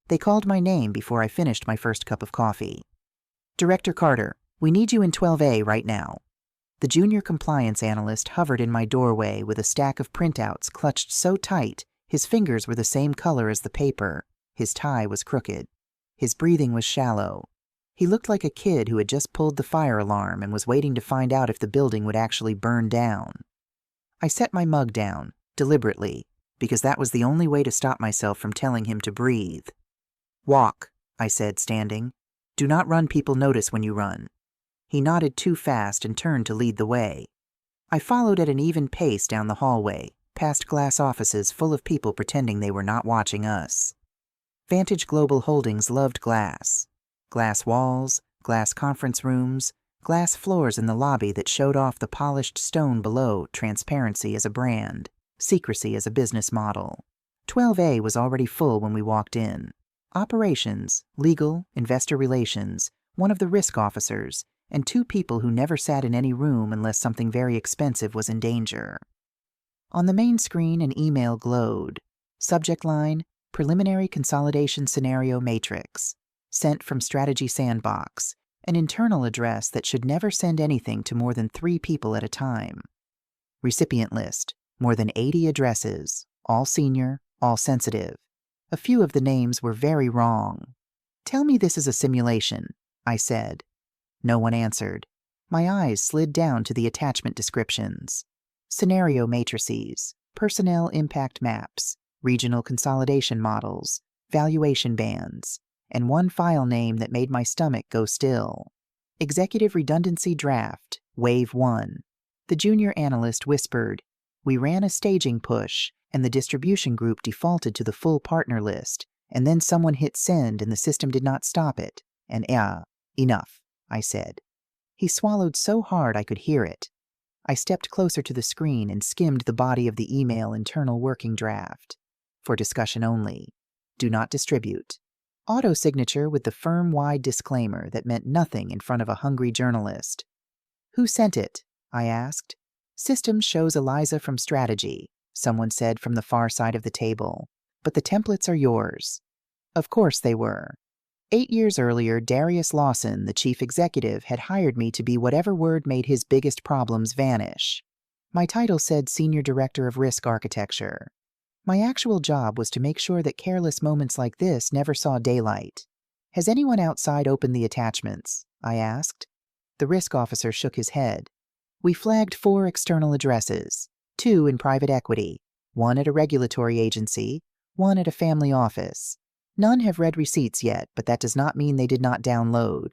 They called my name before I finished my first cup of coffee. "Director Carter, we need you in 12A right now." The junior compliance analyst hovered in my doorway with a stack of printouts clutched so tight his fingers were the same color as the paper. His tie was crooked. His breathing was shallow. He looked like a kid who had just pulled the fire alarm and was waiting to find out if the building would actually burn down. I set my mug down, deliberately, because that was the only way to stop myself from telling him to breathe. "Walk," I said, standing. "Do not run. People notice when you run." He nodded too fast and turned to lead the way. I followed at an even pace down the hallway, past glass offices full of people pretending they were not watching us. Vantage Global Holdings loved glass. Glass walls, glass conference rooms, glass floors in the lobby that showed off the polished stone below, transparency as a brand, secrecy as a business model. 12A was already full when we walked in. Operations, legal, investor relations, one of the risk officers, and two people who never sat in any room unless something very expensive was in danger. On the main screen, an email glowed. Subject line, Preliminary Consolidation Scenario Matrix. Sent from Strategy Sandbox, an internal address that should never send anything to more than 3 people at a time. Recipient list, more than 80 addresses, all senior, all sensitive. A few of the names were very wrong. "Tell me this is a simulation," I said. No one answered. My eyes slid down to the attachment descriptions. Scenario matrices, personnel impact maps, regional consolidation models, valuation bands, and one file name that made my stomach go still. Executive Redundancy Draft, Wave 1. The junior analyst whispered, "We ran a staging push, and the distribution group defaulted to the full partner list, and then someone hit send and the system did not stop it, and enough," I said. He swallowed so hard I could hear it. I stepped closer to the screen and skimmed the body of the email internal working draft. For discussion only. Do not distribute. Auto-signature with the firm-wide disclaimer that meant nothing in front of a hungry journalist. "Who sent it?" I asked. "Systems shows Eliza from Strategy," someone said from the far side of the table. "But the templates are yours." Of course they were. 8 years earlier, Darius Lawson, the chief executive, had hired me to be whatever word made his biggest problems vanish. My title said Senior Director of Risk Architecture. My actual job was to make sure that careless moments like this never saw daylight. "Has anyone outside opened the attachments?" I asked. The risk officer shook his head. "We flagged 4 external addresses, 2 in private equity, 1 at a regulatory agency, 1 at a family office. None have read receipts yet, but that does not mean they did not download."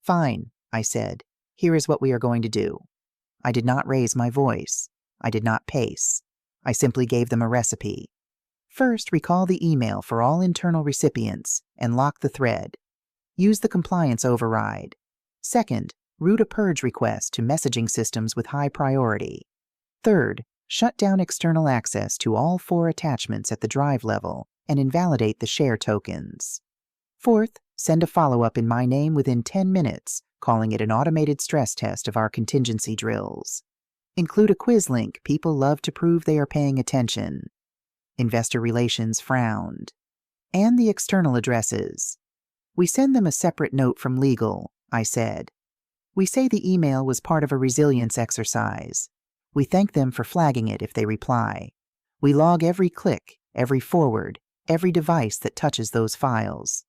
"Fine," I said. "Here is what we are going to do." I did not raise my voice. I did not pace. I simply gave them a recipe. First, recall the email for all internal recipients and lock the thread. Use the compliance override. Second, route a purge request to messaging systems with high priority. Third, shut down external access to all 4 attachments at the drive level and invalidate the share tokens. Fourth, send a follow-up in my name within 10 minutes, calling it an automated stress test of our contingency drills. Include a quiz link. People love to prove they are paying attention. Investor relations frowned. And the external addresses. "We send them a separate note from legal," I said. "We say the email was part of a resilience exercise. We thank them for flagging it if they reply. We log every click, every forward, every device that touches those files.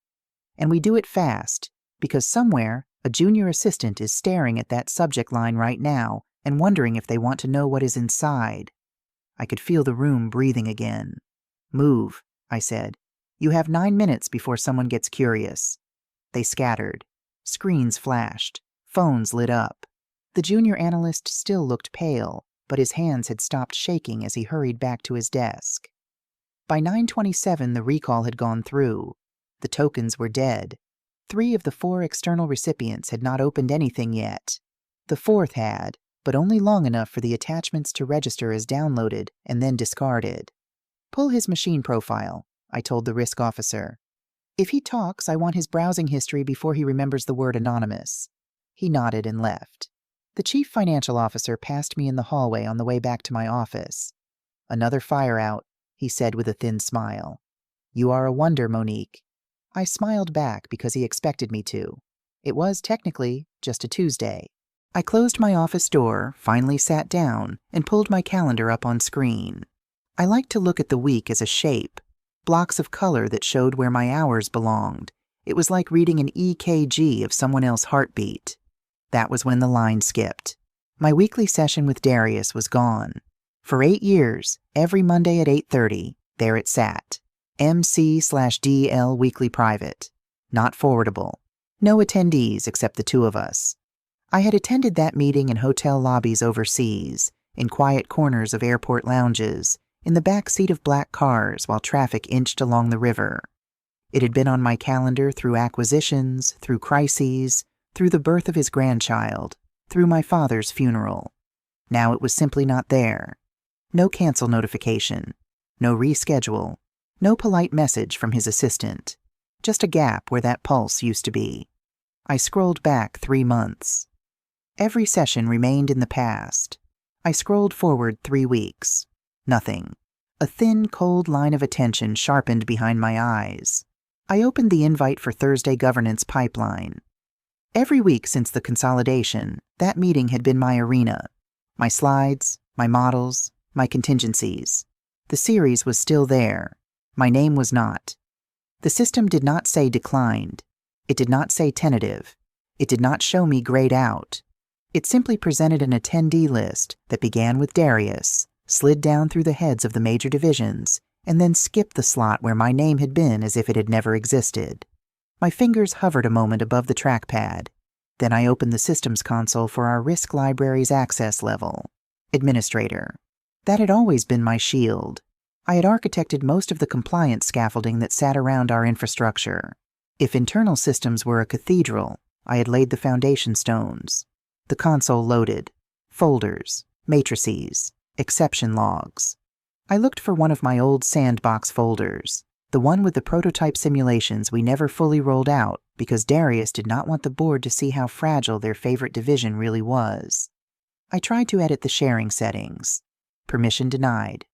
And we do it fast, because somewhere a junior assistant is staring at that subject line right now and wondering if they want to know what is inside." I could feel the room breathing again. "Move," I said. "You have 9 minutes before someone gets curious." They scattered. Screens flashed. Phones lit up. The junior analyst still looked pale, but his hands had stopped shaking as he hurried back to his desk. By 9:27, the recall had gone through. The tokens were dead. 3 of the 4 external recipients had not opened anything yet. The 4th had, but only long enough for the attachments to register as downloaded and then discarded. "Pull his machine profile," I told the risk officer. "If he talks, I want his browsing history before he remembers the word anonymous." He nodded and left. The chief financial officer passed me in the hallway on the way back to my office. "Another fire out," he said with a thin smile. "You are a wonder, Monique." I smiled back because he expected me to. It was technically just a Tuesday. I closed my office door, finally sat down, and pulled my calendar up on screen. I liked to look at the week as a shape, blocks of color that showed where my hours belonged. It was like reading an EKG of someone else's heartbeat. That was when the line skipped. My weekly session with Darius was gone. For 8 years, every Monday at 8:30, there it sat. MC/DL Weekly Private. Not forwardable. No attendees except the two of us. I had attended that meeting in hotel lobbies overseas, in quiet corners of airport lounges, in the back seat of black cars while traffic inched along the river. It had been on my calendar through acquisitions, through crises, through the birth of his grandchild, through my father's funeral. Now it was simply not there. No cancel notification, no reschedule, no polite message from his assistant, just a gap where that pulse used to be. I scrolled back 3 months. Every session remained in the past. I scrolled forward 3 weeks. Nothing. A thin, cold line of attention sharpened behind my eyes. I opened the invite for Thursday governance pipeline. Every week since the consolidation, that meeting had been my arena. My slides, my models, my contingencies. The series was still there. My name was not. The system did not say declined. It did not say tentative. It did not show me grayed out. It simply presented an attendee list that began with Darius, slid down through the heads of the major divisions, and then skipped the slot where my name had been as if it had never existed. My fingers hovered a moment above the trackpad. Then I opened the systems console for our risk library's access level. Administrator. That had always been my shield. I had architected most of the compliance scaffolding that sat around our infrastructure. If internal systems were a cathedral, I had laid the foundation stones. The console loaded. Folders, matrices, exception logs. I looked for one of my old sandbox folders, the one with the prototype simulations we never fully rolled out because Darius did not want the board to see how fragile their favorite division really was. I tried to edit the sharing settings. Permission denied.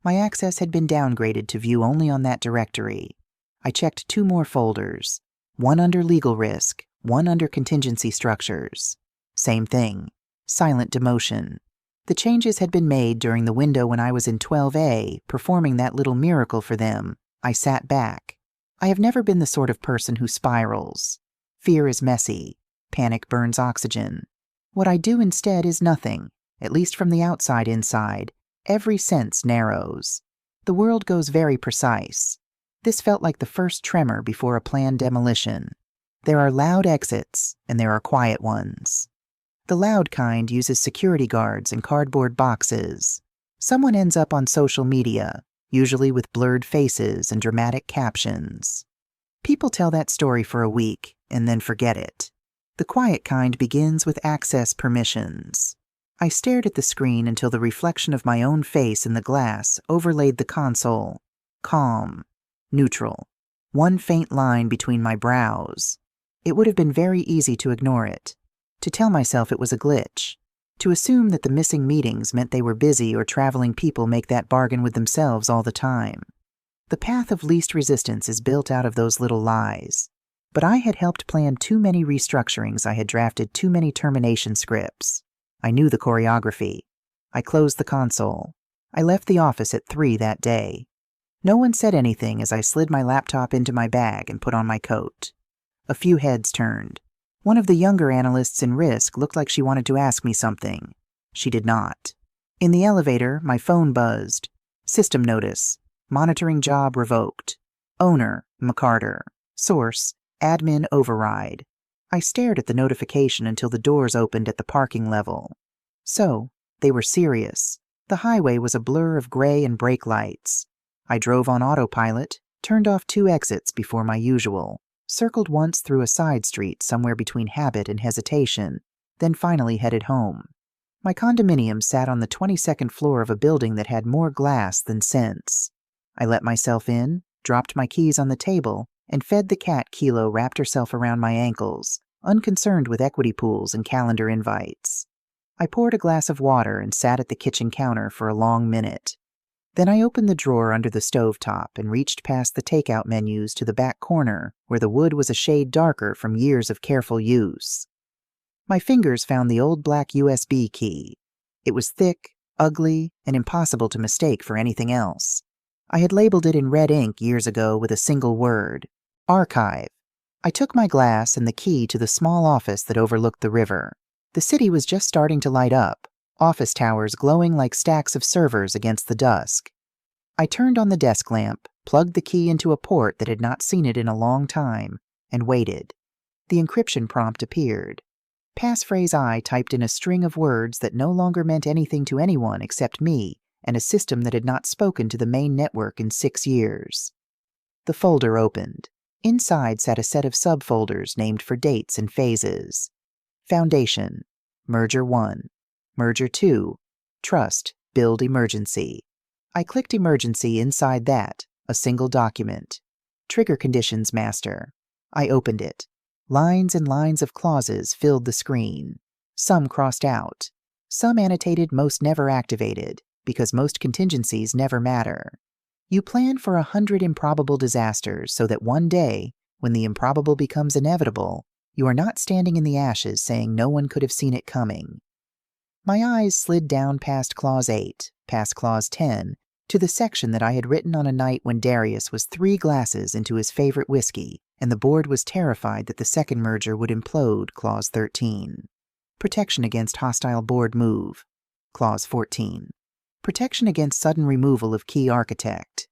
My access had been downgraded to view only on that directory. I checked 2 more folders, one under legal risk, one under contingency structures. Same thing. Silent demotion. The changes had been made during the window when I was in 12A, performing that little miracle for them. I sat back. I have never been the sort of person who spirals. Fear is messy. Panic burns oxygen. What I do instead is nothing, at least from the outside inside. Every sense narrows. The world goes very precise. This felt like the first tremor before a planned demolition. There are loud exits, and there are quiet ones. The loud kind uses security guards and cardboard boxes. Someone ends up on social media, usually with blurred faces and dramatic captions. People tell that story for a week and then forget it. The quiet kind begins with access permissions. I stared at the screen until the reflection of my own face in the glass overlaid the console. Calm. Neutral. One faint line between my brows. It would have been very easy to ignore it. To tell myself it was a glitch. To assume that the missing meetings meant they were busy or traveling people make that bargain with themselves all the time. The path of least resistance is built out of those little lies. But I had helped plan too many restructurings. I had drafted too many termination scripts. I knew the choreography. I closed the console. I left the office at 3 that day. No one said anything as I slid my laptop into my bag and put on my coat. A few heads turned. One of the younger analysts in risk looked like she wanted to ask me something. She did not. In the elevator, my phone buzzed. System notice. Monitoring job revoked. Owner, Carter. Source, admin override. I stared at the notification until the doors opened at the parking level. So, they were serious. The highway was a blur of gray and brake lights. I drove on autopilot, turned off 2 exits before my usual, circled once through a side street somewhere between habit and hesitation, then finally headed home. My condominium sat on the 22nd floor of a building that had more glass than sense. I let myself in, dropped my keys on the table, and fed the cat Kilo wrapped herself around my ankles, unconcerned with equity pools and calendar invites. I poured a glass of water and sat at the kitchen counter for a long minute. Then I opened the drawer under the stovetop and reached past the takeout menus to the back corner where the wood was a shade darker from years of careful use. My fingers found the old black USB key. It was thick, ugly, and impossible to mistake for anything else. I had labeled it in red ink years ago with a single word: archive. I took my glass and the key to the small office that overlooked the river. The city was just starting to light up, office towers glowing like stacks of servers against the dusk. I turned on the desk lamp, plugged the key into a port that had not seen it in a long time, and waited. The encryption prompt appeared. Passphrase I typed in a string of words that no longer meant anything to anyone except me and a system that had not spoken to the main network in 6 years. The folder opened. Inside sat a set of subfolders named for dates and phases. Foundation, Merger 1, Merger 2, Trust, Build Emergency. I clicked Emergency inside that, a single document. Trigger Conditions Master. I opened it. Lines and lines of clauses filled the screen. Some crossed out. Some annotated most never activated, because most contingencies never matter. You plan for 100 improbable disasters so that one day, when the improbable becomes inevitable, you are not standing in the ashes saying no one could have seen it coming. My eyes slid down past Clause 8, past Clause 10, to the section that I had written on a night when Darius was 3 glasses into his favorite whiskey, and the board was terrified that the second merger would implode, Clause 13. Protection against hostile board move, Clause 14. Protection against sudden removal of key architect.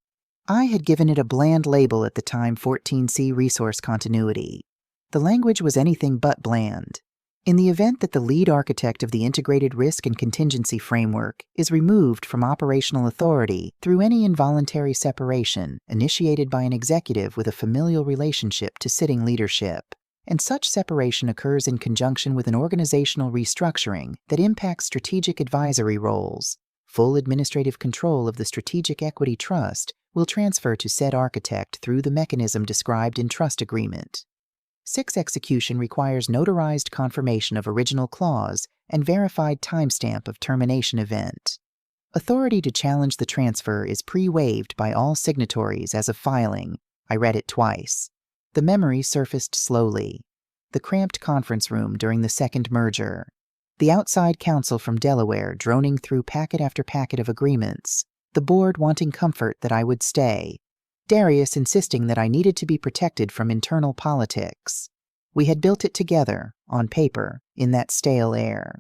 I had given it a bland label at the time, 14C resource continuity. The language was anything but bland. In the event that the lead architect of the integrated risk and contingency framework is removed from operational authority through any involuntary separation initiated by an executive with a familial relationship to sitting leadership, and such separation occurs in conjunction with an organizational restructuring that impacts strategic advisory roles, full administrative control of the Strategic Equity Trust will transfer to said architect through the mechanism described in trust agreement. 6 execution requires notarized confirmation of original clause and verified timestamp of termination event. Authority to challenge the transfer is pre-waived by all signatories as of filing. I read it twice. The memory surfaced slowly. The cramped conference room during the second merger. The outside counsel from Delaware droning through packet after packet of agreements. The board wanting comfort that I would stay. Darius insisting that I needed to be protected from internal politics. We had built it together, on paper, in that stale air.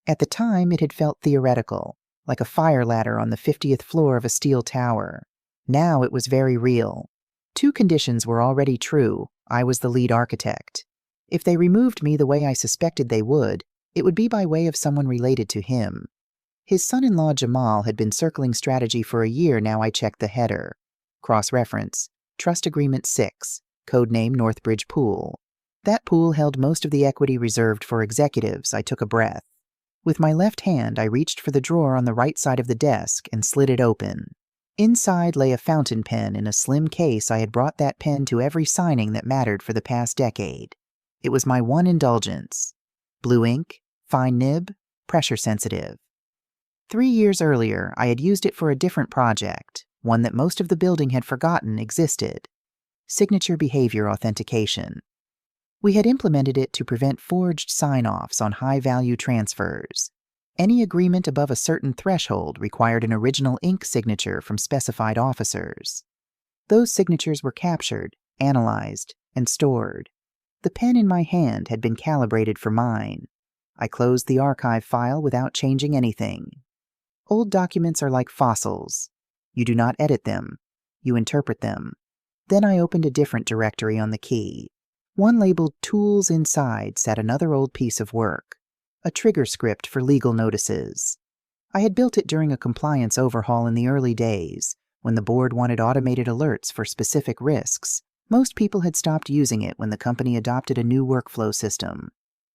At the time, it had felt theoretical, like a fire ladder on the 50th floor of a steel tower. Now it was very real. 2 conditions were already true. I was the lead architect. If they removed me the way I suspected they would, it would be by way of someone related to him. His son-in-law Jamal had been circling strategy for a year now. I checked the header. Cross-reference, Trust Agreement 6, codename Northbridge Pool. That pool held most of the equity reserved for executives. I took a breath. With my left hand, I reached for the drawer on the right side of the desk and slid it open. Inside lay a fountain pen in a slim case. I had brought that pen to every signing that mattered for the past decade. It was my one indulgence. Blue ink, fine nib, pressure sensitive. 3 years earlier, I had used it for a different project, one that most of the building had forgotten existed. Signature behavior authentication. We had implemented it to prevent forged sign-offs on high-value transfers. Any agreement above a certain threshold required an original ink signature from specified officers. Those signatures were captured, analyzed, and stored. The pen in my hand had been calibrated for mine. I closed the archive file without changing anything. Old documents are like fossils. You do not edit them. You interpret them. Then I opened a different directory on the key. One labeled Tools inside sat another old piece of work. A trigger script for legal notices. I had built it during a compliance overhaul in the early days, when the board wanted automated alerts for specific risks. Most people had stopped using it when the company adopted a new workflow system.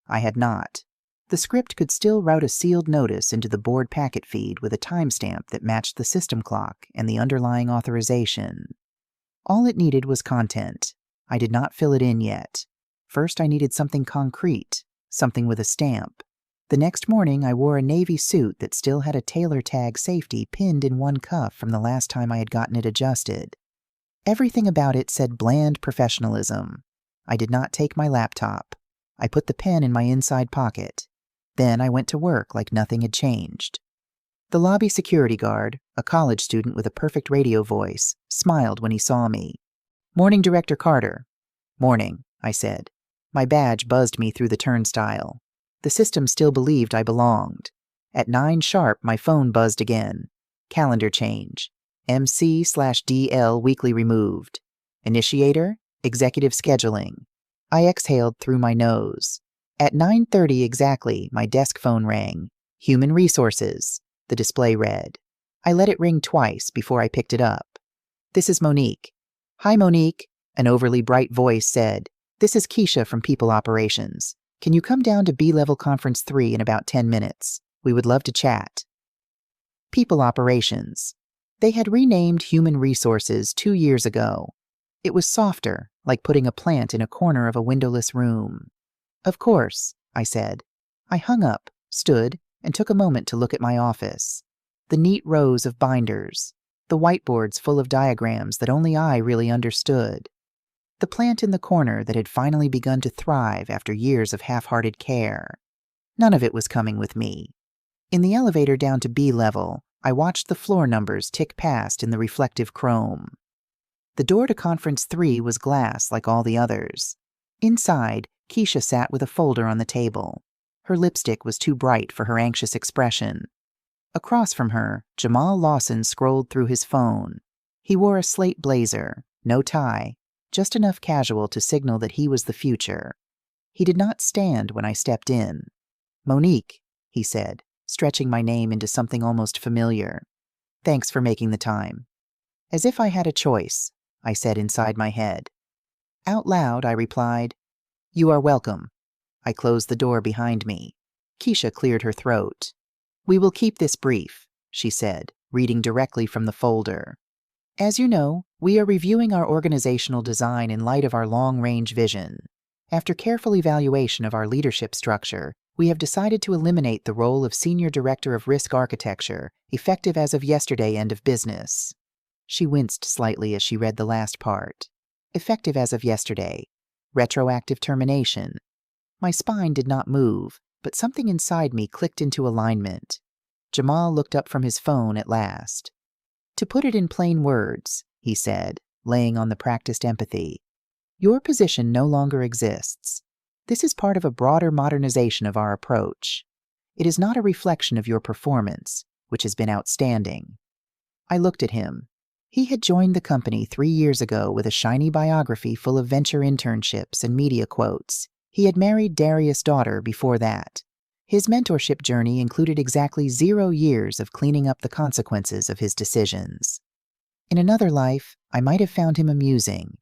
I had not. The script could still route a sealed notice into the board packet feed with a timestamp that matched the system clock and the underlying authorization. All it needed was content. I did not fill it in yet. First, I needed something concrete, something with a stamp. The next morning, I wore a navy suit that still had a tailor tag safety pinned in one cuff from the last time I had gotten it adjusted. Everything about it said bland professionalism. I did not take my laptop. I put the pen in my inside pocket. Then I went to work like nothing had changed. The lobby security guard, a college student with a perfect radio voice, smiled when he saw me. "Morning, Director Carter." "Morning," I said. My badge buzzed me through the turnstile. The system still believed I belonged. At 9 sharp, my phone buzzed again. Calendar change. MC/DL weekly removed. Initiator, executive scheduling. I exhaled through my nose. At 9:30 exactly, my desk phone rang. Human resources, the display read. I let it ring twice before I picked it up. "This is Monique." "Hi, Monique," an overly bright voice said. "This is Keisha from People Operations. Can you come down to B-Level Conference 3 in about 10 minutes? We would love to chat." People Operations. They had renamed Human Resources 2 years ago. It was softer, like putting a plant in a corner of a windowless room. "Of course," I said. I hung up, stood, and took a moment to look at my office. The neat rows of binders, the whiteboards full of diagrams that only I really understood. The plant in the corner that had finally begun to thrive after years of half-hearted care. None of it was coming with me. In the elevator down to B-level, I watched the floor numbers tick past in the reflective chrome. The door to Conference 3 was glass like all the others. Inside, Keisha sat with a folder on the table. Her lipstick was too bright for her anxious expression. Across from her, Jamal Lawson scrolled through his phone. He wore a slate blazer, no tie, just enough casual to signal that he was the future. He did not stand when I stepped in. "Monique," he said, stretching my name into something almost familiar. "Thanks for making the time." As if I had a choice, I said inside my head. Out loud, I replied, "You are welcome." I closed the door behind me. Keisha cleared her throat. "We will keep this brief," she said, reading directly from the folder. "As you know, we are reviewing our organizational design in light of our long-range vision. After careful evaluation of our leadership structure, we have decided to eliminate the role of Senior Director of Risk Architecture, effective as of yesterday end of business." She winced slightly as she read the last part. Effective as of yesterday. Retroactive termination. My spine did not move, but something inside me clicked into alignment. Jamal looked up from his phone at last. "To put it in plain words," he said, laying on the practiced empathy, "your position no longer exists. This is part of a broader modernization of our approach. It is not a reflection of your performance, which has been outstanding." I looked at him. He had joined the company 3 years ago with a shiny biography full of venture internships and media quotes. He had married Darius' daughter before that. His mentorship journey included exactly 0 years of cleaning up the consequences of his decisions. In another life, I might have found him amusing.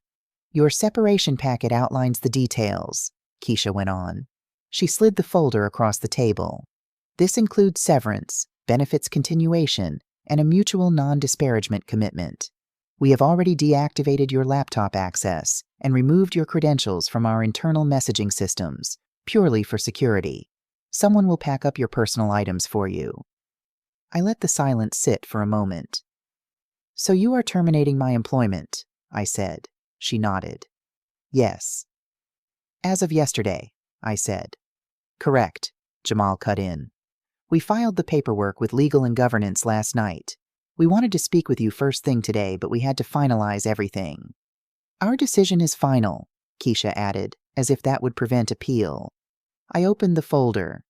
"Your separation packet outlines the details," Keisha went on. She slid the folder across the table. "This includes severance, benefits continuation, and a mutual non-disparagement commitment. We have already deactivated your laptop access and removed your credentials from our internal messaging systems, purely for security. Someone will pack up your personal items for you." I let the silence sit for a moment. "So you are terminating my employment," I said. She nodded. "Yes." "As of yesterday," I said. "Correct," Jamal cut in. "We filed the paperwork with Legal and Governance last night. We wanted to speak with you first thing today, but we had to finalize everything." "Our decision is final," Keisha added, as if that would prevent appeal. I opened the folder.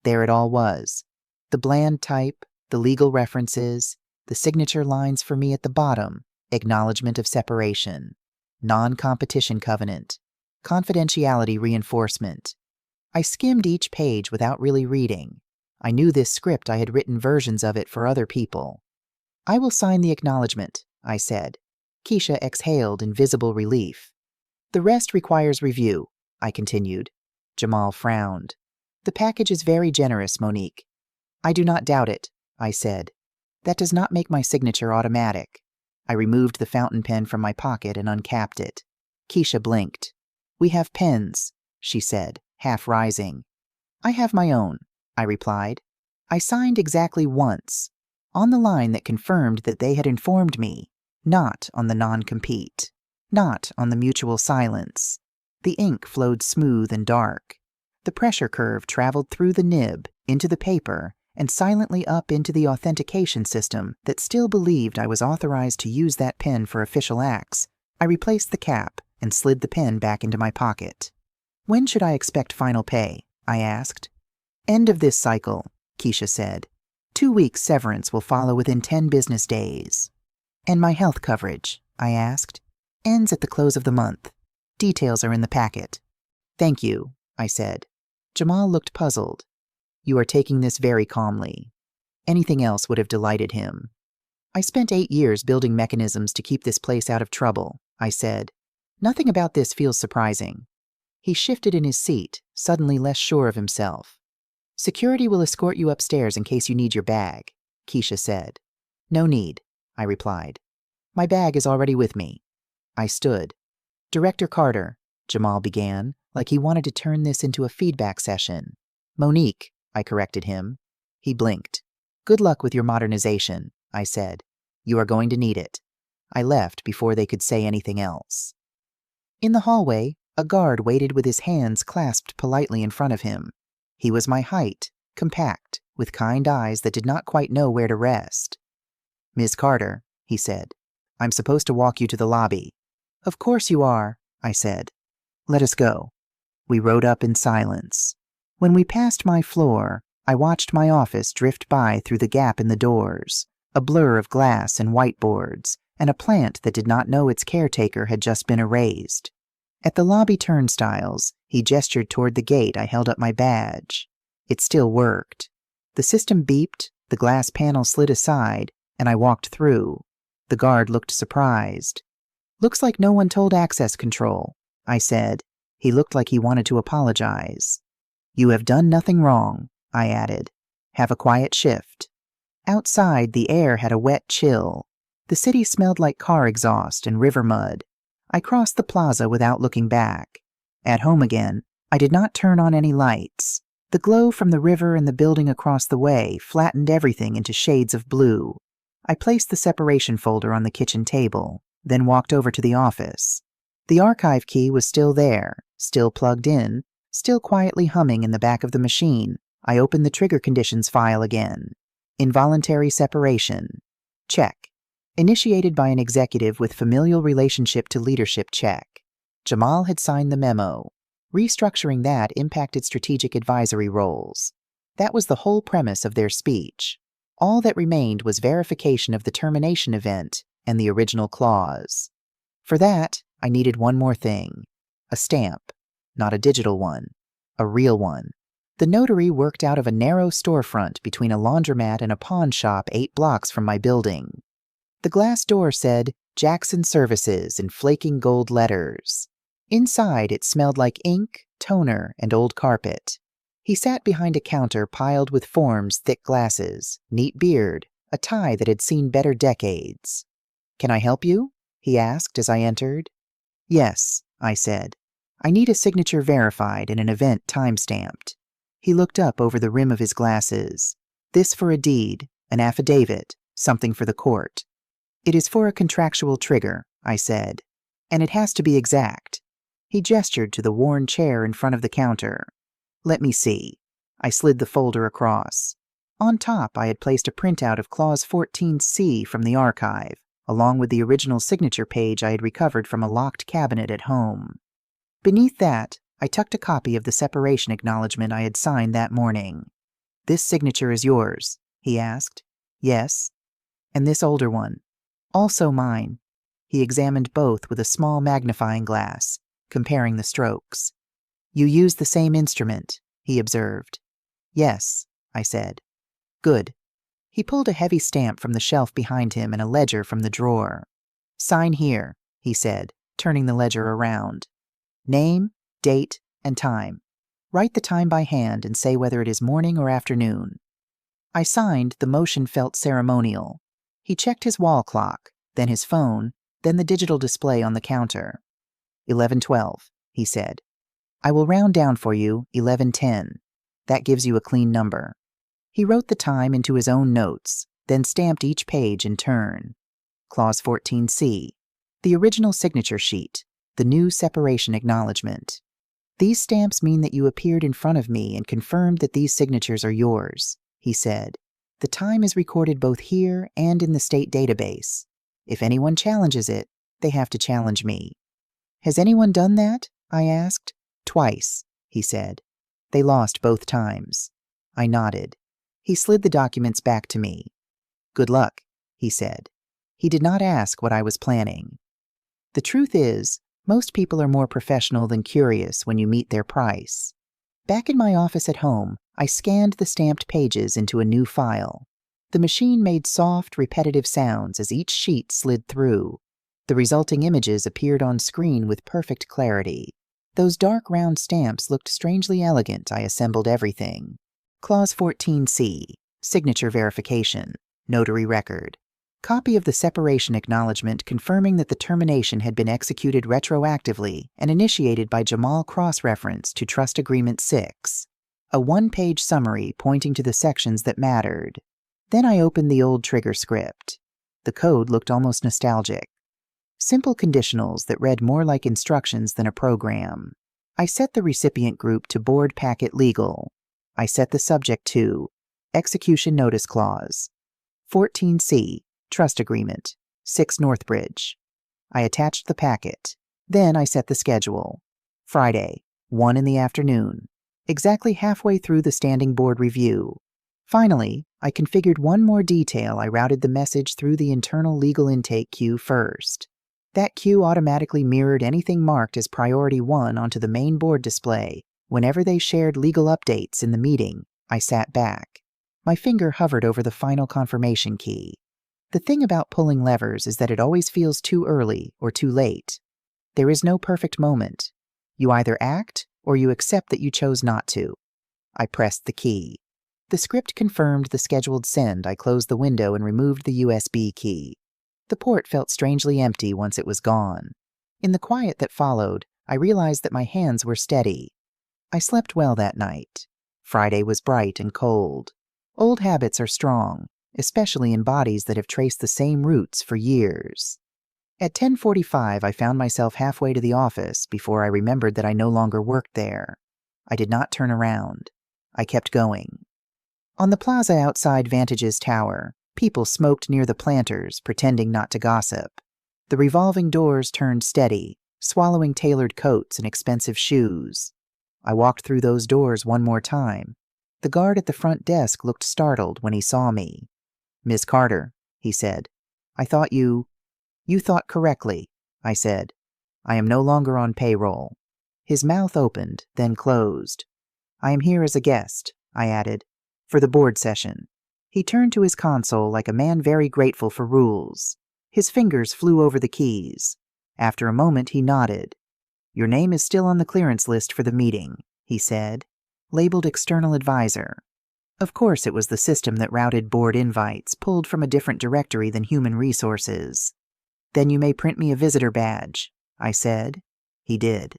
There it all was. The bland type, the legal references, the signature lines for me at the bottom, acknowledgement of separation, non-competition covenant, confidentiality reinforcement. I skimmed each page without really reading. I knew this script. I had written versions of it for other people. "I will sign the acknowledgement," I said. Keisha exhaled in visible relief. "The rest requires review," I continued. Jamal frowned. "The package is very generous, Monique." "I do not doubt it," I said. "That does not make my signature automatic." I removed the fountain pen from my pocket and uncapped it. Keisha blinked. "We have pens," she said, half rising. "I have my own," I replied. I signed exactly once, on the line that confirmed that they had informed me, not on the non-compete, not on the mutual silence. The ink flowed smooth and dark. The pressure curve traveled through the nib, into the paper, and silently up into the authentication system that still believed I was authorized to use that pen for official acts. I replaced the cap and slid the pen back into my pocket. When should I expect final pay? I asked. End of this cycle, Keisha said. 2 weeks severance will follow within 10 business days. And my health coverage, I asked. Ends at the close of the month. Details are in the packet. Thank you, I said. Jamal looked puzzled. You are taking this very calmly. Anything else would have delighted him. I spent 8 years building mechanisms to keep this place out of trouble, I said. Nothing about this feels surprising. He shifted in his seat, suddenly less sure of himself. Security will escort you upstairs in case you need your bag, Keisha said. No need, I replied. My bag is already with me. I stood. Director Carter, Jamal began, like he wanted to turn this into a feedback session. Monique, I corrected him. He blinked. Good luck with your modernization, I said. You are going to need it. I left before they could say anything else. In the hallway, a guard waited with his hands clasped politely in front of him. He was my height, compact, with kind eyes that did not quite know where to rest. Ms. Carter, he said, I'm supposed to walk you to the lobby. Of course you are, I said. Let us go. We rode up in silence. When we passed my floor, I watched my office drift by through the gap in the doors, a blur of glass and whiteboards, and a plant that did not know its caretaker had just been erased. At the lobby turnstiles, he gestured toward the gate. I held up my badge. It still worked. The system beeped, the glass panel slid aside, and I walked through. The guard looked surprised. Looks like no one told access control, I said. He looked like he wanted to apologize. You have done nothing wrong, I added. Have a quiet shift. Outside, the air had a wet chill. The city smelled like car exhaust and river mud. I crossed the plaza without looking back. At home again, I did not turn on any lights. The glow from the river and the building across the way flattened everything into shades of blue. I placed the separation folder on the kitchen table, then walked over to the office. The archive key was still there, still plugged in, still quietly humming in the back of the machine. I opened the trigger conditions file again. Involuntary separation. Check. Initiated by an executive with familial relationship to leadership, check. Jamal had signed the memo. Restructuring that impacted strategic advisory roles. That was the whole premise of their speech. All that remained was verification of the termination event and the original clause. For that, I needed one more thing. A stamp. Not a digital one. A real one. The notary worked out of a narrow storefront between a laundromat and a pawn shop 8 blocks from my building. The glass door said, Jackson Services in flaking gold letters. Inside, it smelled like ink, toner, and old carpet. He sat behind a counter piled with forms, thick glasses, neat beard, a tie that had seen better decades. Can I help you? He asked as I entered. Yes, I said. I need a signature verified and an event time-stamped. He looked up over the rim of his glasses. This for a deed, an affidavit, something for the court. It is for a contractual trigger, I said, and it has to be exact. He gestured to the worn chair in front of the counter. Let me see. I slid the folder across. On top, I had placed a printout of Clause 14C from the archive, along with the original signature page I had recovered from a locked cabinet at home. Beneath that, I tucked a copy of the separation acknowledgement I had signed that morning. This signature is yours, he asked. Yes. And this older one. Also mine. He examined both with a small magnifying glass, comparing the strokes. You used the same instrument, he observed. Yes, I said. Good. He pulled a heavy stamp from the shelf behind him and a ledger from the drawer. Sign here, he said, turning the ledger around. Name, date, and time. Write the time by hand and say whether it is morning or afternoon. I signed. The motion felt ceremonial. He checked his wall clock, then his phone, then the digital display on the counter. 11:12, he said. I will round down for you, 11:10. That gives you a clean number. He wrote the time into his own notes, then stamped each page in turn. Clause 14C. The original signature sheet. The new separation acknowledgement. These stamps mean that you appeared in front of me and confirmed that these signatures are yours, he said. The time is recorded both here and in the state database. If anyone challenges it, they have to challenge me. Has anyone done that? I asked. Twice, he said. They lost both times. I nodded. He slid the documents back to me. Good luck, he said. He did not ask what I was planning. The truth is, most people are more professional than curious when you meet their price. Back in my office at home, I scanned the stamped pages into a new file. The machine made soft, repetitive sounds as each sheet slid through. The resulting images appeared on screen with perfect clarity. Those dark round stamps looked strangely elegant. I assembled everything. Clause 14C. Signature verification. Notary record. Copy of the separation acknowledgement confirming that the termination had been executed retroactively and initiated by Jamal cross-reference to Trust Agreement 6. A one-page summary pointing to the sections that mattered. Then I opened the old trigger script. The code looked almost nostalgic. Simple conditionals that read more like instructions than a program. I set the recipient group to Board Packet Legal. I set the subject to Execution Notice Clause. 14C. Trust Agreement. 6 Northbridge. I attached the packet. Then I set the schedule. Friday, 1 in the afternoon. Exactly halfway through the standing board review. Finally, I configured one more detail. I routed the message through the internal legal intake queue first. That queue automatically mirrored anything marked as Priority 1 onto the main board display. Whenever they shared legal updates in the meeting, I sat back. My finger hovered over the final confirmation key. The thing about pulling levers is that it always feels too early or too late. There is no perfect moment. You either act or you accept that you chose not to. I pressed the key. The script confirmed the scheduled send. I closed the window and removed the USB key. The port felt strangely empty once it was gone. In the quiet that followed, I realized that my hands were steady. I slept well that night. Friday was bright and cold. Old habits are strong, especially in bodies that have traced the same roots for years. At 10:45, I found myself halfway to the office before I remembered that I no longer worked there. I did not turn around. I kept going. On the plaza outside Vantage's tower, people smoked near the planters, pretending not to gossip. The revolving doors turned steady, swallowing tailored coats and expensive shoes. I walked through those doors one more time. The guard at the front desk looked startled when he saw me. Miss Carter, he said. I thought you thought correctly, I said. I am no longer on payroll. His mouth opened, then closed. I am here as a guest, I added, for the board session. He turned to his console like a man very grateful for rules. His fingers flew over the keys. After a moment, he nodded. Your name is still on the clearance list for the meeting, he said, labeled external advisor. Of course, it was the system that routed board invites, pulled from a different directory than human resources. Then you may print me a visitor badge, I said. He did.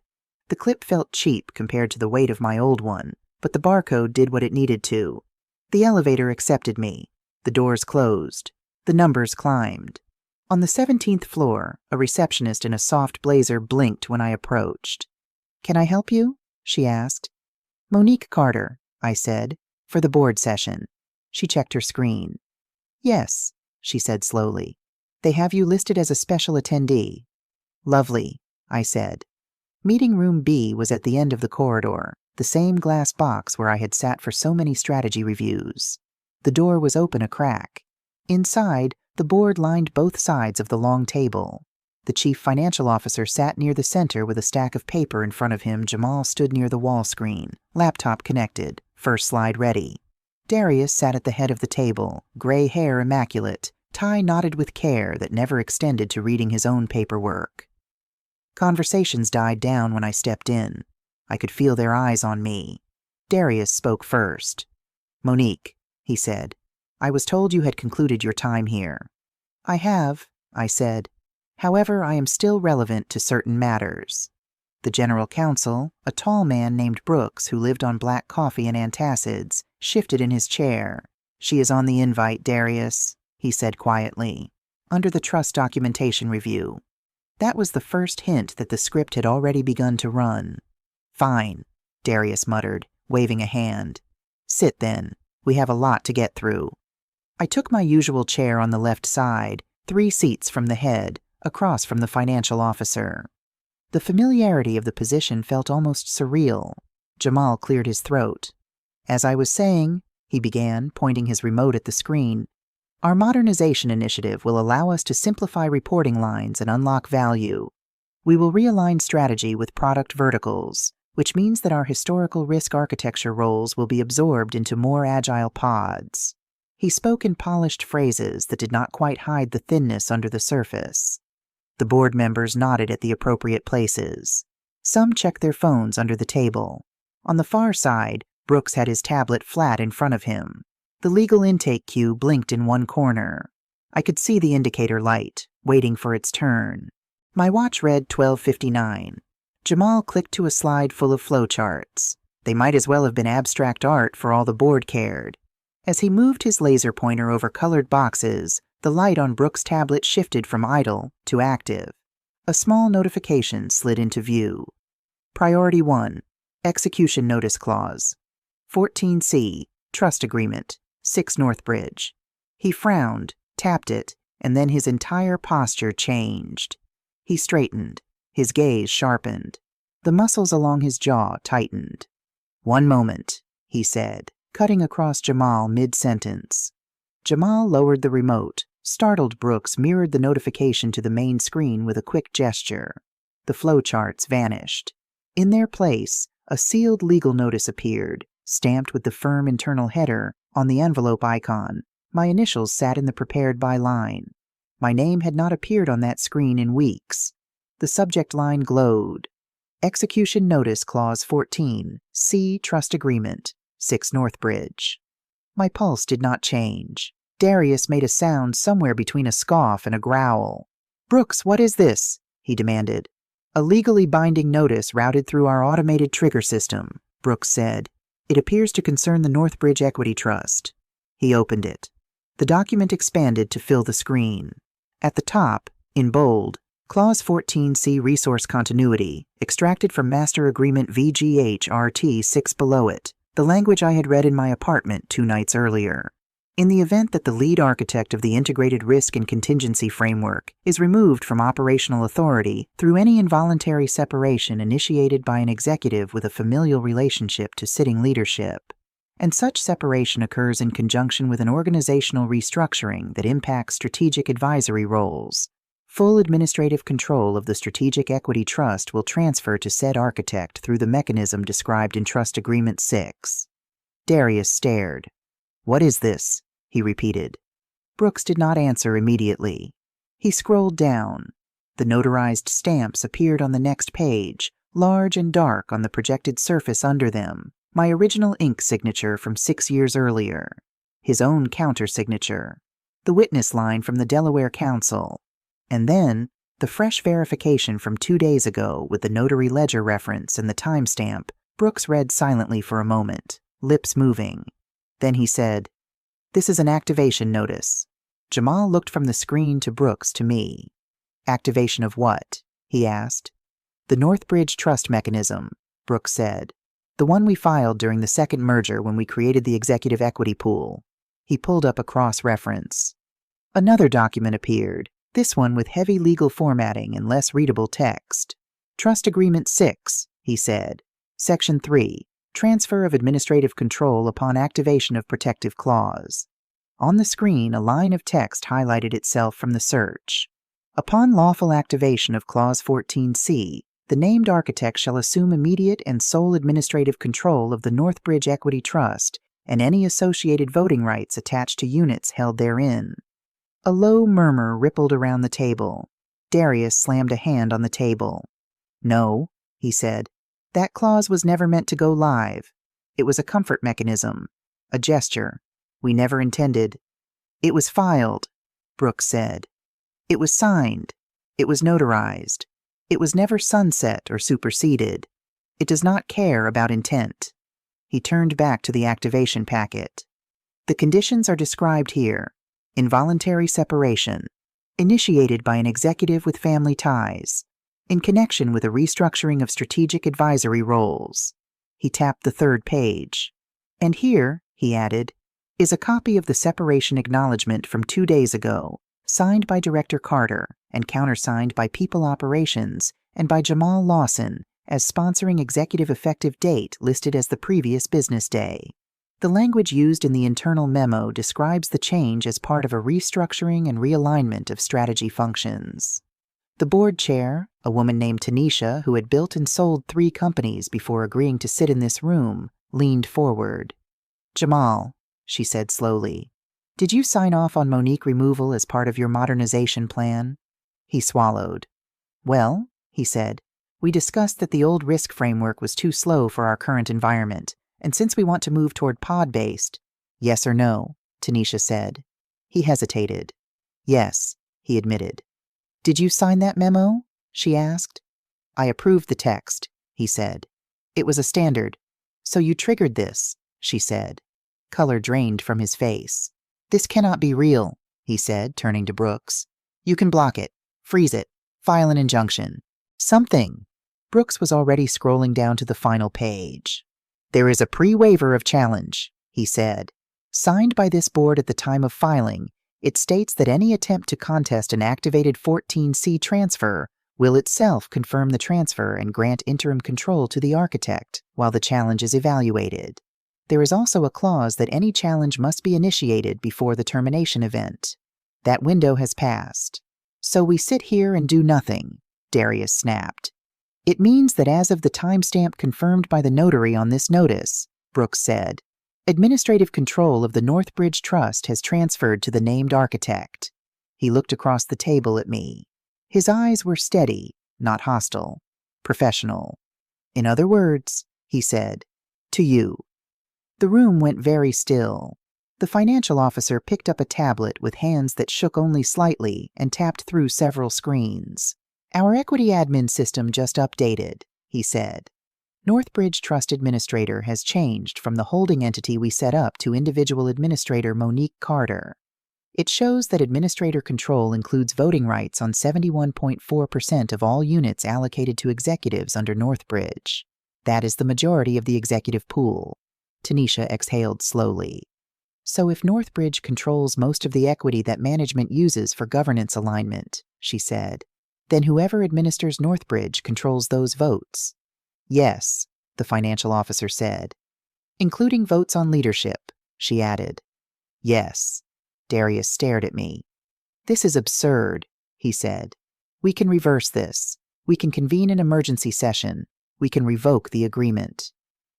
The clip felt cheap compared to the weight of my old one, but the barcode did what it needed to. The elevator accepted me. The doors closed. The numbers climbed. On the 17th floor, a receptionist in a soft blazer blinked when I approached. Can I help you? She asked. Monique Carter, I said, for the board session. She checked her screen. Yes, she said slowly. They have you listed as a special attendee. Lovely, I said. Meeting room B was at the end of the corridor, the same glass box where I had sat for so many strategy reviews. The door was open a crack. Inside, the board lined both sides of the long table. The chief financial officer sat near the center with a stack of paper in front of him. Jamal stood near the wall screen, laptop connected, first slide ready. Darius sat at the head of the table, gray hair immaculate, tie knotted with care that never extended to reading his own paperwork. Conversations died down when I stepped in. I could feel their eyes on me. Darius spoke first. Monique, he said, I was told you had concluded your time here. I have, I said. However, I am still relevant to certain matters. The general counsel, a tall man named Brooks who lived on black coffee and antacids, shifted in his chair. "She is on the invite, Darius," he said quietly, "under the trust documentation review." That was the first hint that the script had already begun to run. "Fine," Darius muttered, waving a hand. "Sit then. We have a lot to get through." I took my usual chair on the left side, 3 seats from the head, across from the financial officer. The familiarity of the position felt almost surreal. Jamal cleared his throat. "As I was saying," he began, pointing his remote at the screen, "our modernization initiative will allow us to simplify reporting lines and unlock value. We will realign strategy with product verticals, which means that our historical risk architecture roles will be absorbed into more agile pods." He spoke in polished phrases that did not quite hide the thinness under the surface. The board members nodded at the appropriate places. Some checked their phones under the table. On the far side, Brooks had his tablet flat in front of him. The legal intake queue blinked in one corner. I could see the indicator light, waiting for its turn. My watch read 12:59. Jamal clicked to a slide full of flowcharts. They might as well have been abstract art for all the board cared. As he moved his laser pointer over colored boxes, the light on Brooks' tablet shifted from idle to active. A small notification slid into view. Priority 1, Execution Notice Clause. 14C, Trust Agreement, 6 Northbridge. He frowned, tapped it, and then his entire posture changed. He straightened, his gaze sharpened. The muscles along his jaw tightened. "One moment," he said, cutting across Jamal mid-sentence. Jamal lowered the remote. Startled Brooks mirrored the notification to the main screen with a quick gesture. The flowcharts vanished. In their place, a sealed legal notice appeared, stamped with the firm internal header. On the envelope icon, my initials sat in the prepared by line. My name had not appeared on that screen in weeks. The subject line glowed. Execution Notice Clause 14, C Trust Agreement, 6 Northbridge. My pulse did not change. Darius made a sound somewhere between a scoff and a growl. "Brooks, what is this?" he demanded. "A legally binding notice routed through our automated trigger system," Brooks said. "It appears to concern the Northbridge Equity Trust." He opened it. The document expanded to fill the screen. At the top, in bold, Clause 14C Resource Continuity, extracted from Master Agreement VGH-RT 6 below it, the language I had read in my apartment 2 nights earlier. In the event that the lead architect of the Integrated Risk and Contingency Framework is removed from operational authority through any involuntary separation initiated by an executive with a familial relationship to sitting leadership, and such separation occurs in conjunction with an organizational restructuring that impacts strategic advisory roles, full administrative control of the Strategic Equity Trust will transfer to said architect through the mechanism described in Trust Agreement 6. Darius stared. "What is this?" he repeated. Brooks did not answer immediately. He scrolled down. The notarized stamps appeared on the next page, large and dark on the projected surface under them, my original ink signature from 6 years earlier, his own counter-signature, the witness line from the Delaware Council, and then the fresh verification from 2 days ago with the notary ledger reference and the timestamp. Brooks read silently for a moment, lips moving. Then he said, "This is an activation notice." Jamal looked from the screen to Brooks to me. "Activation of what?" he asked. "The Northbridge Trust Mechanism," Brooks said. "The one we filed during the second merger when we created the executive equity pool." He pulled up a cross-reference. Another document appeared, this one with heavy legal formatting and less readable text. "Trust Agreement 6, he said. Section 3. Transfer of administrative control upon activation of protective clause." On the screen, a line of text highlighted itself from the search. "Upon lawful activation of Clause 14C, the named architect shall assume immediate and sole administrative control of the Northbridge Equity Trust and any associated voting rights attached to units held therein." A low murmur rippled around the table. Darius slammed a hand on the table. "No," he said. "That clause was never meant to go live. It was a comfort mechanism, a gesture. We never intended." "It was filed," Brooks said. "It was signed. It was notarized. It was never sunset or superseded. It does not care about intent. He turned back to the activation packet. The conditions are described here. Involuntary separation, initiated by an executive with family ties, in connection with a restructuring of strategic advisory roles. He tapped the third page. And here, he added, is a copy of the separation acknowledgement from 2 days ago, signed by Director Carter and countersigned by People Operations and by Jamal Lawson as sponsoring executive effective date listed as the previous business day. The language used in the internal memo describes the change as part of a restructuring and realignment of strategy functions. The board chair, a woman named Tanisha who had built and sold 3 companies before agreeing to sit in this room, leaned forward. "Jamal," she said slowly, "did you sign off on Monique removal as part of your modernization plan?" He swallowed. "Well," he said, "we discussed that the old risk framework was too slow for our current environment, and since we want to move toward pod-based—" "Yes or no?" Tanisha said. He hesitated. "Yes," he admitted. "Did you sign that memo?" she asked. "I approved the text," he said. "It was a standard." "So you triggered this," she said. Color drained from his face. "This cannot be real," he said, turning to Brooks. "You can block it, freeze it, file an injunction. Something." Brooks was already scrolling down to the final page. "There is a pre-waiver of challenge," he said. "Signed by this board at the time of filing, it states that any attempt to contest an activated 14C transfer will itself confirm the transfer and grant interim control to the architect while the challenge is evaluated. There is also a clause that any challenge must be initiated before the termination event. That window has passed. So we sit here and do nothing," Darius snapped. "It means that as of the timestamp confirmed by the notary on this notice," Brooks said, "administrative control of the Northbridge Trust has transferred to the named architect." He looked across the table at me. His eyes were steady, not hostile, professional. "In other words," he said, "to you." The room went very still. The financial officer picked up a tablet with hands that shook only slightly and tapped through several screens. "Our equity admin system just updated," he said. "Northbridge Trust Administrator has changed from the holding entity we set up to individual administrator Monique Carter. It shows that administrator control includes voting rights on 71.4% of all units allocated to executives under Northbridge. That is the majority of the executive pool." Tanisha exhaled slowly. "So if Northbridge controls most of the equity that management uses for governance alignment," she said, "then whoever administers Northbridge controls those votes." "Yes," the financial officer said. "Including votes on leadership," she added. "Yes." Darius stared at me. "This is absurd," he said. "We can reverse this. We can convene an emergency session. We can revoke the agreement."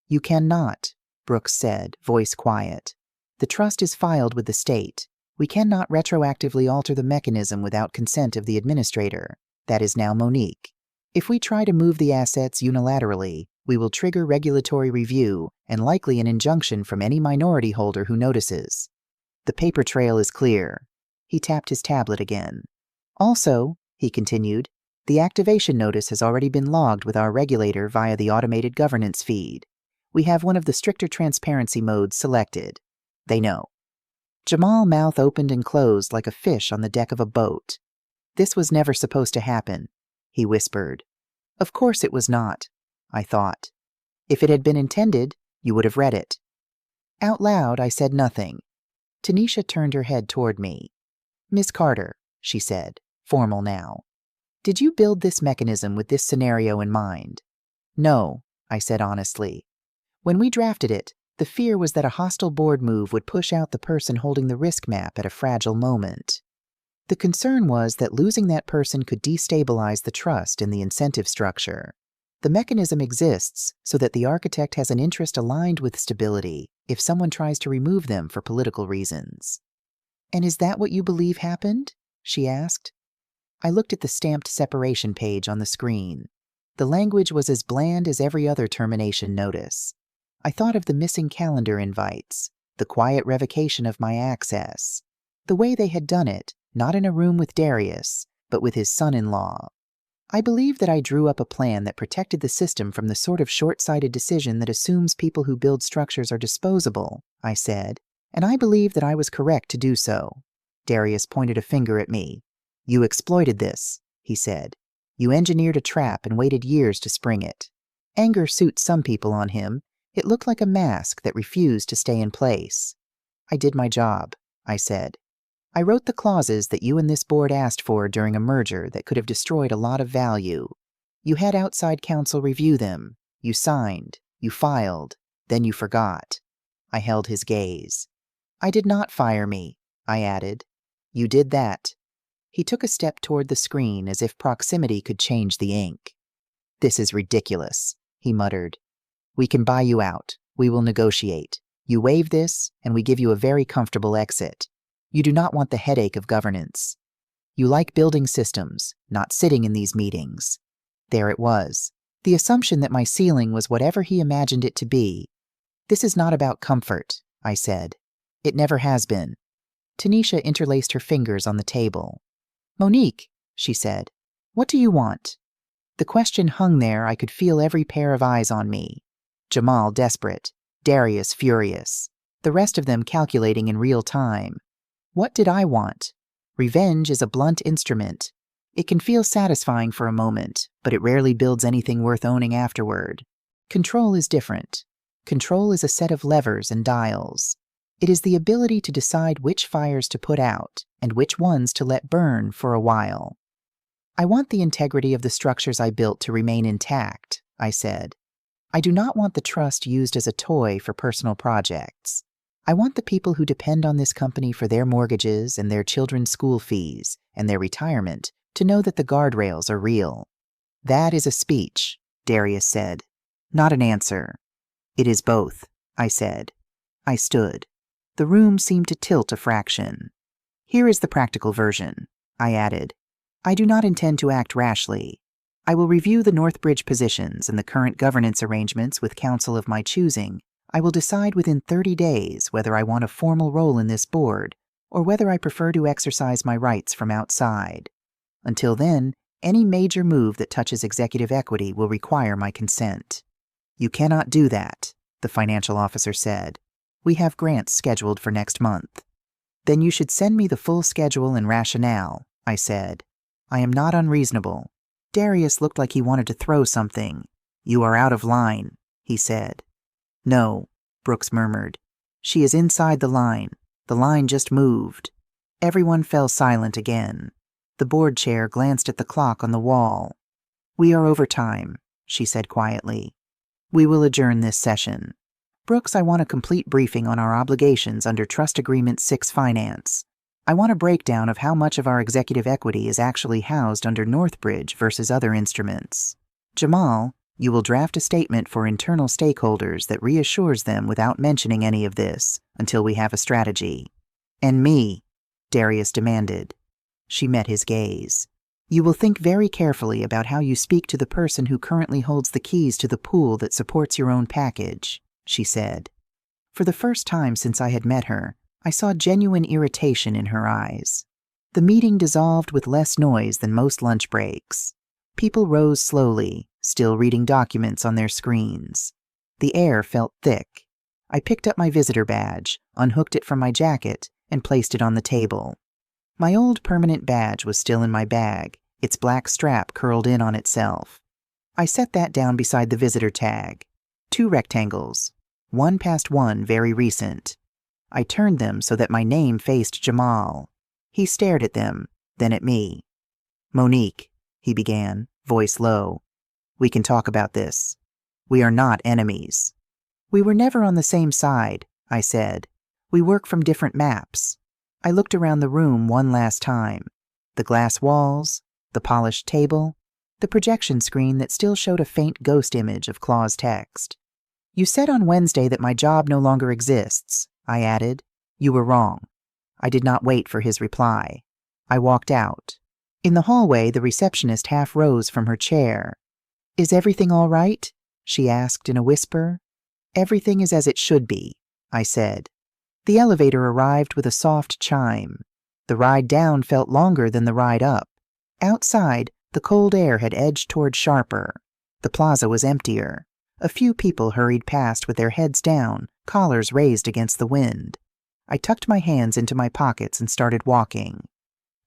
"You cannot," Brooks said, voice quiet. "The trust is filed with the state. We cannot retroactively alter the mechanism without consent of the administrator. That is now Monique. If we try to move the assets unilaterally, we will trigger regulatory review and likely an injunction from any minority holder who notices. The paper trail is clear." He tapped his tablet again. "Also," he continued, "the activation notice has already been logged with our regulator via the automated governance feed. We have one of the stricter transparency modes selected. They know." Jamal's mouth opened and closed like a fish on the deck of a boat. "This was never supposed to happen," he whispered. "Of course it was not," I thought. "If it had been intended, you would have read it." Out loud, I said nothing. Tanisha turned her head toward me. "Miss Carter," she said, formal now, "did you build this mechanism with this scenario in mind?" "No," I said honestly. "When we drafted it, the fear was that a hostile board move would push out the person holding the risk map at a fragile moment. The concern was that losing that person could destabilize the trust in the incentive structure. The mechanism exists so that the architect has an interest aligned with stability if someone tries to remove them for political reasons." "And is that what you believe happened?" she asked. I looked at the stamped separation page on the screen. The language was as bland as every other termination notice. I thought of the missing calendar invites, the quiet revocation of my access, the way they had done it, not in a room with Darius, but with his son-in-law. I believe that I drew up a plan that protected the system from the sort of short-sighted decision that assumes people who build structures are disposable, I said, and I believe that I was correct to do so. Darius pointed a finger at me. You exploited this, he said. You engineered a trap and waited years to spring it. Anger suits some people on him. It looked like a mask that refused to stay in place. I did my job, I said. I wrote the clauses that you and this board asked for during a merger that could have destroyed a lot of value. You had outside counsel review them. You signed. You filed. Then you forgot. I held his gaze. I did not fire me, I added. You did that. He took a step toward the screen as if proximity could change the ink. This is ridiculous, he muttered. We can buy you out. We will negotiate. You waive this, and we give you a very comfortable exit. You do not want the headache of governance. You like building systems, not sitting in these meetings. There it was. The assumption that my ceiling was whatever he imagined it to be. This is not about comfort, I said. It never has been. Tanisha interlaced her fingers on the table. Monique, she said, what do you want? The question hung there. I could feel every pair of eyes on me. Jamal desperate, Darius furious, the rest of them calculating in real time. What did I want? Revenge is a blunt instrument. It can feel satisfying for a moment, but it rarely builds anything worth owning afterward. Control is different. Control is a set of levers and dials. It is the ability to decide which fires to put out and which ones to let burn for a while. I want the integrity of the structures I built to remain intact, I said. I do not want the trust used as a toy for personal projects. I want the people who depend on this company for their mortgages and their children's school fees and their retirement to know that the guardrails are real. That is a speech, Darius said, not an answer. It is both, I said. I stood. The room seemed to tilt a fraction. Here is the practical version, I added. I do not intend to act rashly. I will review the Northbridge positions and the current governance arrangements with counsel of my choosing. I will decide within 30 days whether I want a formal role in this board or whether I prefer to exercise my rights from outside. Until then, any major move that touches executive equity will require my consent. You cannot do that, the financial officer said. We have grants scheduled for next month. Then you should send me the full schedule and rationale, I said. I am not unreasonable. Darius looked like he wanted to throw something. You are out of line, he said. No, Brooks murmured. She is inside the line. The line just moved. Everyone fell silent again. The board chair glanced at the clock on the wall. We are over time, she said quietly. We will adjourn this session. Brooks, I want a complete briefing on our obligations under Trust Agreement 6 Finance. I want a breakdown of how much of our executive equity is actually housed under Northbridge versus other instruments. Jamal, you will draft a statement for internal stakeholders that reassures them without mentioning any of this until we have a strategy. And me, Darius demanded. She met his gaze. You will think very carefully about how you speak to the person who currently holds the keys to the pool that supports your own package, she said. For the first time since I had met her, I saw genuine irritation in her eyes. The meeting dissolved with less noise than most lunch breaks. People rose slowly, still reading documents on their screens. The air felt thick. I picked up my visitor badge, unhooked it from my jacket, and placed it on the table. My old permanent badge was still in my bag, its black strap curled in on itself. I set that down beside the visitor tag. 2 rectangles, one past one very recent. I turned them so that my name faced Jamal. He stared at them, then at me. Monique, he began, voice low. We can talk about this. We are not enemies. We were never on the same side, I said. We work from different maps. I looked around the room one last time. The glass walls, the polished table, the projection screen that still showed a faint ghost image of Claw's text. You said on Wednesday that my job no longer exists, I added. You were wrong. I did not wait for his reply. I walked out. In the hallway, the receptionist half rose from her chair. Is everything all right? She asked in a whisper. Everything is as it should be, I said. The elevator arrived with a soft chime. The ride down felt longer than the ride up. Outside, The cold air had edged toward sharper. The plaza was emptier. A few people hurried past with their heads down, collars raised against the wind. I tucked my hands into my pockets and started walking.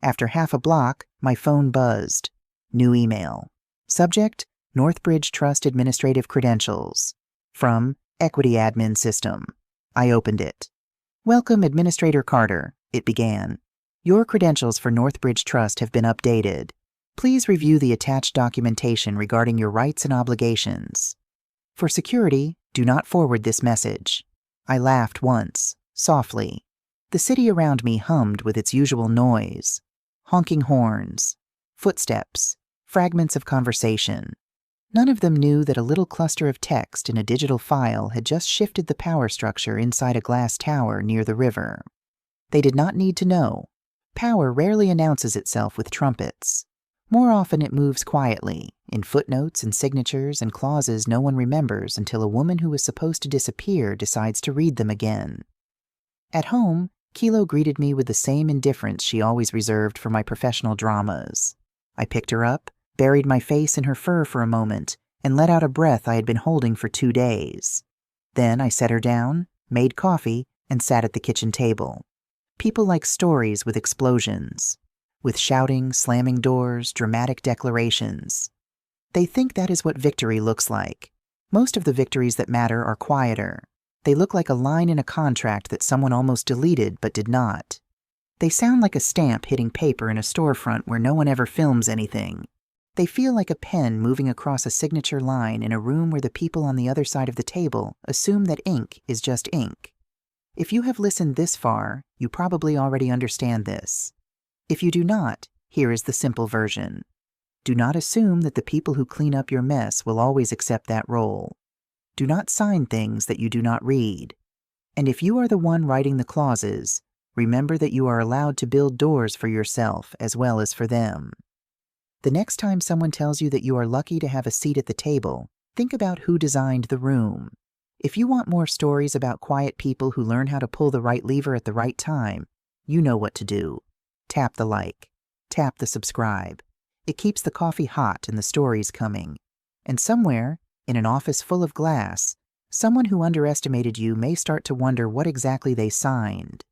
After half a block, my phone buzzed. New email. Subject, Northbridge Trust Administrative Credentials. From Equity Admin System. I opened it. Welcome, Administrator Carter, it began. Your credentials for Northbridge Trust have been updated. Please review the attached documentation regarding your rights and obligations. For security, do not forward this message. I laughed once, softly. The city around me hummed with its usual noise. Honking horns, footsteps, fragments of conversation. None of them knew that a little cluster of text in a digital file had just shifted the power structure inside a glass tower near the river. They did not need to know. Power rarely announces itself with trumpets. More often it moves quietly, in footnotes and signatures and clauses no one remembers until a woman who was supposed to disappear decides to read them again. At home, Kilo greeted me with the same indifference she always reserved for my professional dramas. I picked her up, buried my face in her fur for a moment, and let out a breath I had been holding for 2 days. Then I set her down, made coffee, and sat at the kitchen table. People like stories with explosions, with shouting, slamming doors, dramatic declarations. They think that is what victory looks like. Most of the victories that matter are quieter. They look like a line in a contract that someone almost deleted but did not. They sound like a stamp hitting paper in a storefront where no one ever films anything. They feel like a pen moving across a signature line in a room where the people on the other side of the table assume that ink is just ink. If you have listened this far, you probably already understand this. If you do not, here is the simple version. Do not assume that the people who clean up your mess will always accept that role. Do not sign things that you do not read. And if you are the one writing the clauses, remember that you are allowed to build doors for yourself as well as for them. The next time someone tells you that you are lucky to have a seat at the table, think about who designed the room. If you want more stories about quiet people who learn how to pull the right lever at the right time, you know what to do. Tap the like. Tap the subscribe. It keeps the coffee hot and the stories coming. And somewhere, in an office full of glass, someone who underestimated you may start to wonder what exactly they signed.